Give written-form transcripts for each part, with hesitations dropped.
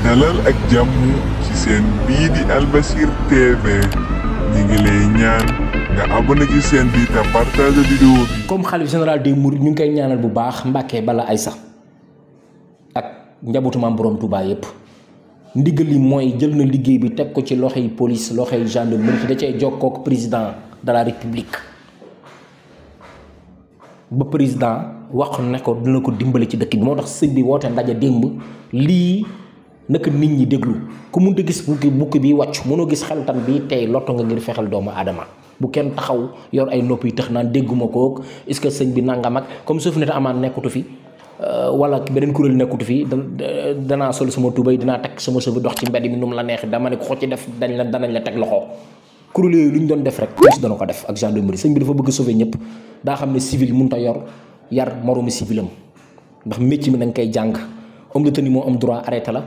dalal ak jàmm ci seen bii di Albasir TV ñi ngi lay ñaan nga abonné ci seen bi te partage vidéo bi. comme xalif général des mourides ñu ngi koy ñaanal bu baax Mbàkke bala Aysa ak njabootu Maam Borom Touba yépp ndigal li mooy jël na liggéey bi teg ko ci loxoy police loxoy gendarmerie da cay jokkoo ak président de la république ba président wax ne ko dina ko dimbali ci dëkk bi moo tax sëñ bi woote ndaje démb lii naka nit ñi déglu ku mun a gis bukki bi wàcc mënoo gis xeltan bi tey lotto nga ngir fexel doomu aadama bu kenn taxaw yor ay nopp yi tax naan dégguma ko est-ce que sëñ bi nangam ak comme suuf ne amaan nekkutu fi wala beneen kuréel nekkutu fi danaa sol sama tubay dinaa teg sama sëbi dox ci mbedd mi nu mu la neex dama ne ko ci def danañ la teg loxo kuréel yooyu lu ñu doon def rek police dana ko def ak gendarmerie sëñ bi dafa bëgg sauver ñëpp daa xam ne civil mënut a yar moroomi civilam ndax métier mi dañ koy jàng homme de tenue moo am droit arrêté la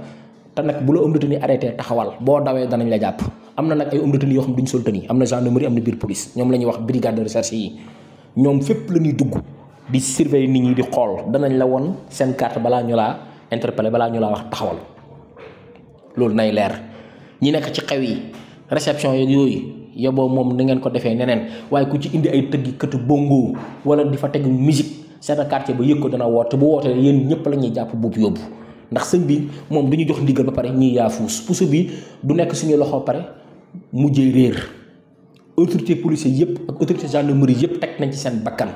te nag bu la homme de tenue arrêté taxawal boo dawee danañ la jàpp am na nag ay homme de tenue yoo xam duñ sol tenue am na gendarmerie am na biir police ñoom la ñuy wax brigade de recherche yi ñoom fépp la ñuy dugg di surveiller nit ñi di xool danañ la won seen carte balaa ñu laa interpeller balaa ñu laa wax taxawal loolu nay leer ñi nekk ci xew yi réception yooyu yoboo moom na ngeen ko defee neneen waaye ku ci indi ay tëggi këtu bongo wala di fa teg musique seen quartier ba yëg ko dana woote bu wootee yéen ñëpp la ñuy jàpp boobu yóbbu ndax sëñ bi moom du ñu jox ndigal ba pare ñiy yaafuus puso bi du nekk suñu loxo pare mujjee réer autorité policier yëpp ak autorité gendarmerie yëpp teg nañ ci seen bakkan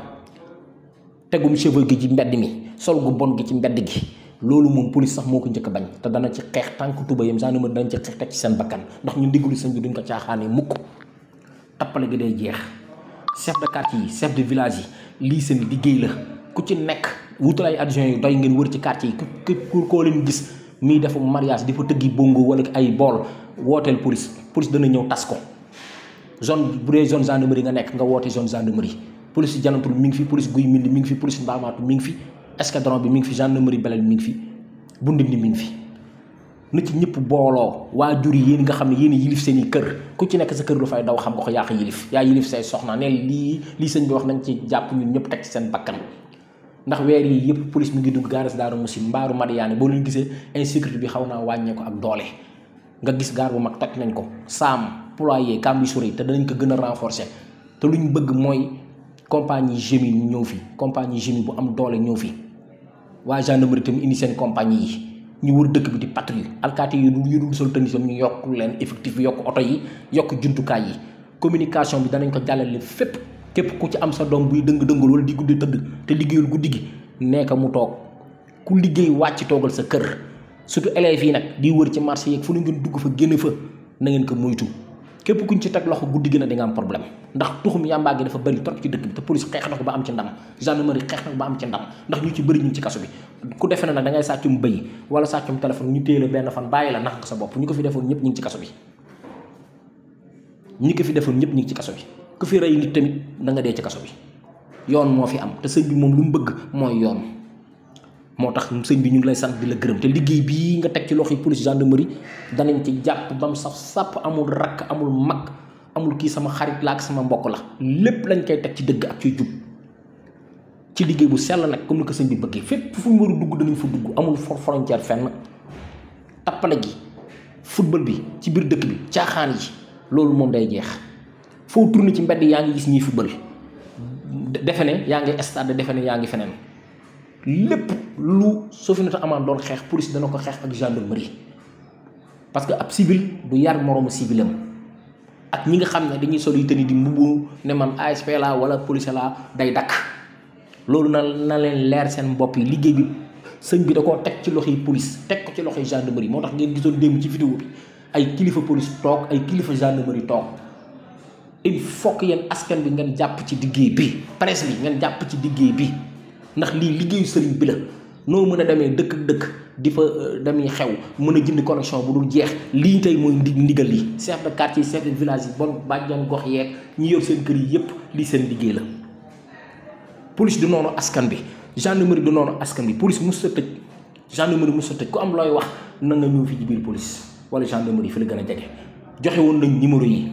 tegum cheveux gi ci mbedd mi sol gu bon gi ci mbedd gi loolu moom police sax moo ko njëkk a bañ te dana ci xeex tànk tubayam gendarmerie danañ ci xeex teg ci seen bakkan ndax ñu ndigalu sëñ bi duñ ko caaxaane mukk tappale gi day jeex chef de quartier yi chef de village yi lii seen liggéey la ku ci nekk wutal ay adjoint yu doy ngeen wër ci quartier yi ku koo leen gis muy defu mariage di fa tëggi bongo wala ay bool wooteel police dana ñëw tas ko zone bu dee zone gendarmerie nga nekk nga woote zone gendarmerie police yi janatul mi ngi fi police guy mindi mi ngi fi police ndaamaatu mi ngi fi escadron bi mi ngi fi gendarmerie belel mi ngi fi bu ndindi mi ngi fi na ci ñëpp booloo waajur yi yéen nga xam ne yéen yilif seen i kër ku ci nekk sa kër lu fay daw xam nga ko yaa ko yilif yaa yilif say soxna ne lii sëñ bi wax nañ ci jàpp ñun ñëpp teg ci seen bakkan ndax weer yi yëpp police mi ngi dugg gaaras Daaru Musi mbaaru Madiyaane boo leen gisee insécurité bi xaw naa wàññee ko ak doole nga gis gaar bu mag toj nañ ko saam ployer kambi suri te danañ ko gën a renforcer te luñ bëgg mooy compagnie gémi ñëw fi compagnie gémi bu am doole ñëw fi waa gendarmerie tamit indi seen compagnie yi ñu wër dëkk bi di patrouille alkaati yi yu dul sol tenue ñu yokk leen effectif bi yokk oto yi yokk jumtukaay yi communication bi danañ ko jàllale fépp képp ku ci am sa doom buy dëng-dëngal wala di guddi tëdd te liggéeyul guddi gi nekk mu toog ku liggéey wàcc toogal sa kër surtout élèves yi nag di wër ci marché yeeg fu ñu ngeen dugg fa génn fa na ngeen ko moytu képp kuñ ci teg loxo guddi gi na di nga am problème ndax tuxum yàmbaa gi dafa bëri trop ci dëkk bi te police xeex na ko ba am ci ndam gendarmerie xeex na ko ba am ci ndam ndax ñu ci bëri ñu ci kaso bi ku defe ne nag da ngay sàccum bëy wala sàccum téléphone ñu téye la benn fan bàyyi la nax nga sa bopp ñu ko fi defoon ñëpp ñu ngi ci kaso bi ñi ko fi defoon ñëpp ñu ngi ci kaso bi ku fi rey nit tamit da nga dee ci kaso bi yoon moo fi am te sëñ bi moom lu mu bëgg mooy yoon moo tax sëñ bi ñu ngi lay sant di la gërëm te liggéey bii nga teg ci loxo police gendarmerie danañ ci jàpp ba mu saf sàpp amul rakk amul mag amul kii sama xarit la ak sama mbokk la lépp lañ koy teg ci dëgg ak ciy jub ci liggéey bu sell nag comme ni ko sëñ bi bëggee fépp fu ñu war a dugg danañ fa dugg amul frontière fenn tappale gi football bi ci biir dëkk bi caaxaan yi loolu moom day jeex foo tourné ci mbedd yaa ngi gis ñiy football defe ne yaa ngi stade defe ne yaa ngi feneen lépp lu Sofinata Amaan doon xeex police dana ko xeex ak gendarmerie parce que ab civil du yar moroomu civilam ak ñi nga xam ne dañuy sol yu tëni di mbubu ne man ASP la wala police la day dakk loolu na leen leer seen bopp yi liggéey bi sëñ bi da koo teg ci loxoy police teg ko ci loxoy gendarmerie moo tax ngeen gisoon démb ci vidéo bi ay kilifa police toog ay kilifa gendarmerie toog il faut que yéen askan bi ngeen jàpp ci liggéey bi presse bi ngeen jàpp ci liggéey bi ndax lii liggéeyu sëriñ bi la noo mën a demee dëkk di fa demee xew mën a jënd connexion bu dul jeex lii tey mooy ndigal li chef de quartier chef de village yi bon bàjjan gox yeeg ñi yor seen kër yi yépp lii seen liggéey la police du noonu askan bi gendarmerie du noonu askan bi police mos sa tëj gendarmerie mos sa tëj ku am looy wax na nga ñëw fi ci biir police wala gendarmerie fi la gën a jege joxe woon nañ numéro yi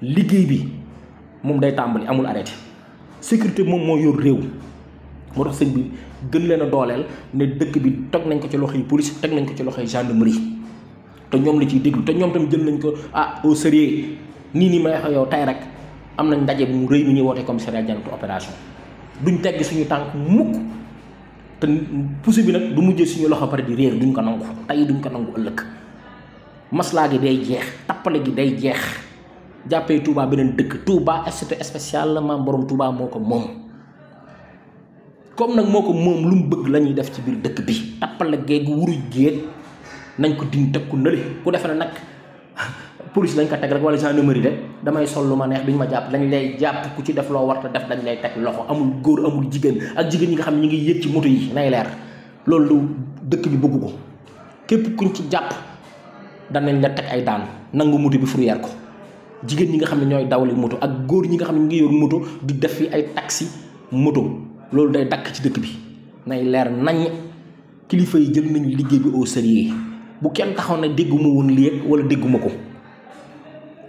liggéey bi moom day tàmbali amul arrêté sécurité moom moo yor réew moo tax sëñ bi gën leen a dooleel ne dëkk bi teg nañ ko ci loxoy police teg nañ ko ci loxoy gendarmerie te ñoom la ciy déglu te ñoom tam jël nañ ko au sérieux nii may wax yow tey rek am nañ ndaje bu mu rëy mi ñuy woote commissariat Janatu opération duñ tegg suñu tànk mukk te pousse bi nag du mujjee suñu loxo pare di réer duñ ko nangu tey duñ ko nangu ëllëg maslaa gi day jeex tappale gi day jeex jàppee Touba beneen dëkk Touba statut spécial la maam borom Touba moo ko moom comme nag moo ko moom lu mu bëgg la ñuy def ci biir dëkk bi tappale géeg wuruj géeg nañ ko din teg ku nële ku defe ne nag police lañ ko teg rek wala gendarmerie de damay sol lu ma neex duñ ma jàpp dañ lay jàpp ku ci def loo warta def dañ lay teg loxo amul góor amul jigéen ak jigéen ñi nga xam ne ñu ngi yëg ci moto yi nay leer loolu dëkk bi bëgg ko képp kuñ ci jàpp danañ la teg ay daan nangu moto bi fourrière ko jigéen ñi nga xam ne ñooy dawali moto ak góor ñi nga xam ne ñu ngi yor moto di def fi ay taxi moto loolu day dakk ci dëkk bi nay leer nañ kilifa yi jël nañu liggéey bi au sérieux bu kenn taxaw ne dégguma woon lii wala dégguma ko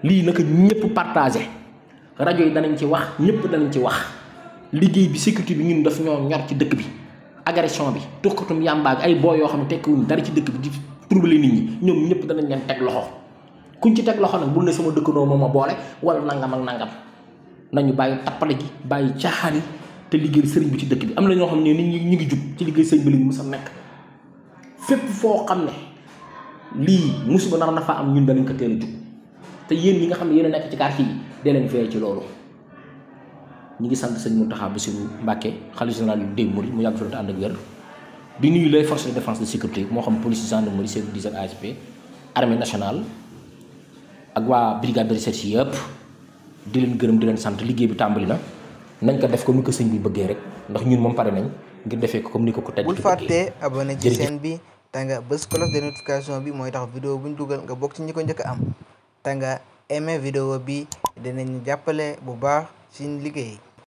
lii naka ñëpp partagé rajo yi danañ ci wax ñëpp danañ ci wax liggéey bi sécurité bi ñun daf ñoo ñor ci dëkk bi agression bi tuxkatum yàmbaag ay boo yoo xam ne tekkiwuñ dara ci dëkk bi di troubler nit ñi ñoom ñëpp danañ leen teg loxo kuñ ci teg loxo nag bul ne sama dëkkandoo moo ma boole wala nangam ak nangam nañu bàyyi tappale gi bàyyi caaxaan yi te liggéey sëriñ bi ci dëkk bi am na ñoo xam ne nit ñi ñu ngi jug ci liggéey sëriñ bi lañu mës a nekk fépp foo xam ne lii musiba nar na fa am ñun danañ ko teel a jug te yéen ñi nga xam ne yéen a nekk ci quartier yi dee leen fee ci loolu ñi ngi sant sëñ Mountakha Bassirou Mbacké khalife général des mourides mu yàgg fi te ànd ak wér di nuyu les forces de défense de sécurité moo xam police gendarmerie service d'hygiène ASP armée nationale ak waa brigade de recherche yëpp di leen gërëm di leen sant liggéey bi tàmbali na nañ ko def comme ni ko sëñ bi bëggee rek ndax ñun moom pare nañ ngir defee ko comme ni ko ko teg bul fàtte abonné ci chaîne bi te nga bës cloche de notification bi mooy tax vidéo buñ dugal nga bokk ci ñi ko njëkk a am te nga aimé vidéo bi dinañ jàppale bu baax ci liggéey